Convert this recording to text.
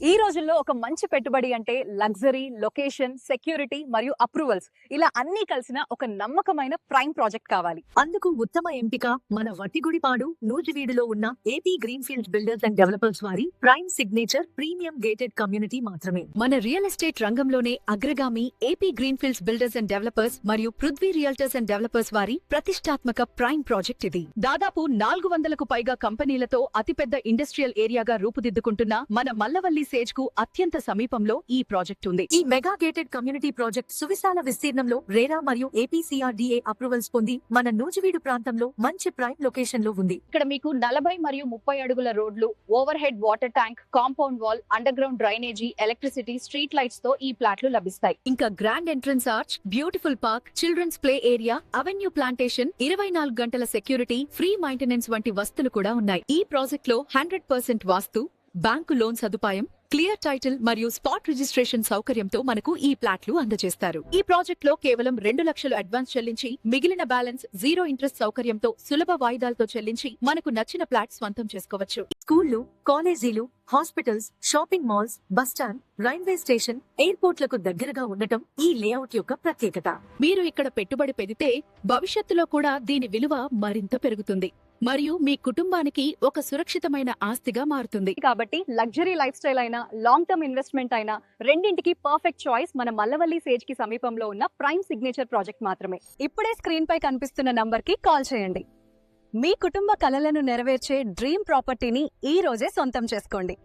ఈ రోజుల్లో ఒక మంచి పెట్టుబడి అంటే లగ్జరీ, లొకేషన్, సెక్యూరిటీ మరియు అప్రూవల్స్ ఇలా అన్ని కలిసిన ఒక నమ్మకమైన ప్రైమ్ ప్రాజెక్ట్ కావాలి. అందుకు ఉత్తమ ఎంపిక మన వట్టిగుడిపాడు నూజివీడులో ఉన్న AP Greenfield builders and developers వారి prime signature premium gated community మాత్రమే. మన రియల్ ఎస్టేట్ రంగంలోనే అగ్రగామి AP Greenfields builders and developers మరియు పృథ్వీ రియల్టర్స్ అండ్ డెవలపర్స్ వారి ప్రతిష్టాత్మక ప్రైమ్ ప్రాజెక్ట్ ఇది. దాదాపు 400కు పైగా కంపెనీలతో అతిపెద్ద ఇండస్ట్రియల్ ఏరియాగా రూపుదిద్దుకుంటున్న మన మల్లవల్లి సేజ్ కు అత్యంత సమీపంలో ఈ ప్రాజెక్ట్ ఉంది. ఈ మెగా గేటెడ్ కమ్యూనిటీ ప్రాజెక్ట్ సువిశాల విస్తీర్ణంలో రేరా మరియు ఏపీసీఆర్డీఏ అప్రూవల్స్ పొంది మన నూజివీడు ప్రాంతంలో మంచి ప్రైమ్ లొకేషన్ లో ఉంది. ఇక్కడ మీకు 40 మరియు 30 అడుగుల రోడ్లు, overhead water tank, compound wall, underground drainage, electricity, street lights తో ఈ ప్లాట్లు లభిస్తాయి. ఇంకా grand entrance arch, beautiful park, children's play area, avenue plantation, 24 గంటల సెక్యూరిటీ, ఫ్రీ మెయింటెనెన్స్ వంటి వస్తువులు కూడా ఉన్నాయి. ఈ ప్రాజెక్ట్ లో 100% వాస్తు, బ్యాంకు లోన్ సదుపాయం, క్లియర్ టైటిల్ మరియు స్పాట్ రిజిస్ట్రేషన్ సౌకర్యంతో మనకు ఈ ప్లాట్లు అందజేస్తారు. ఈ ప్రాజెక్ట్ లో కేవలం 2 లక్షలు అడ్వాన్స్ చెల్లించి మిగిలిన బ్యాలెన్స్ 0 ఇంట్రెస్ట్ సౌకర్యంతో సులభ వాయిదాలతో చెల్లించి మనకు నచ్చిన ప్లాట్ స్వంతం చేసుకోవచ్చు. స్కూళ్లు, కాలేజీలు, hospitals, shopping malls, bus stand, railway station, ఎయిర్పోర్ట్లకు దగ్గరగా ఉండటం ఈ లేఅవుట్ యొక్క ప్రత్యేకత. మీరు ఇక్కడ పెట్టుబడి పెడితే భవిష్యత్తులో కూడా దీని విలువ మరింత పెరుగుతుంది మరియు మీ కుటుంబానికి ఒక సురక్షితమైన ఆస్తిగా మారుతుంది. కాబట్టి లగ్జరీ లైఫ్ స్టైల్ అయినా, లాంగ్ టర్మ్ ఇన్వెస్ట్మెంట్ అయినా రెండింటికి పర్ఫెక్ట్ చాయిస్ మన మల్లవల్లి సేజ్ కి సమీపంలో ఉన్న ప్రైమ్ సిగ్నేచర్ ప్రాజెక్ట్ మాత్రమే. ఇప్పుడే స్క్రీన్ పై కనిపిస్తున్న నంబర్ కి కాల్ చేయండి. మీ కుటుంబ కలలను నెరవేర్చే డ్రీమ్ ప్రాపర్టీని ఈ రోజే సొంతం చేసుకోండి.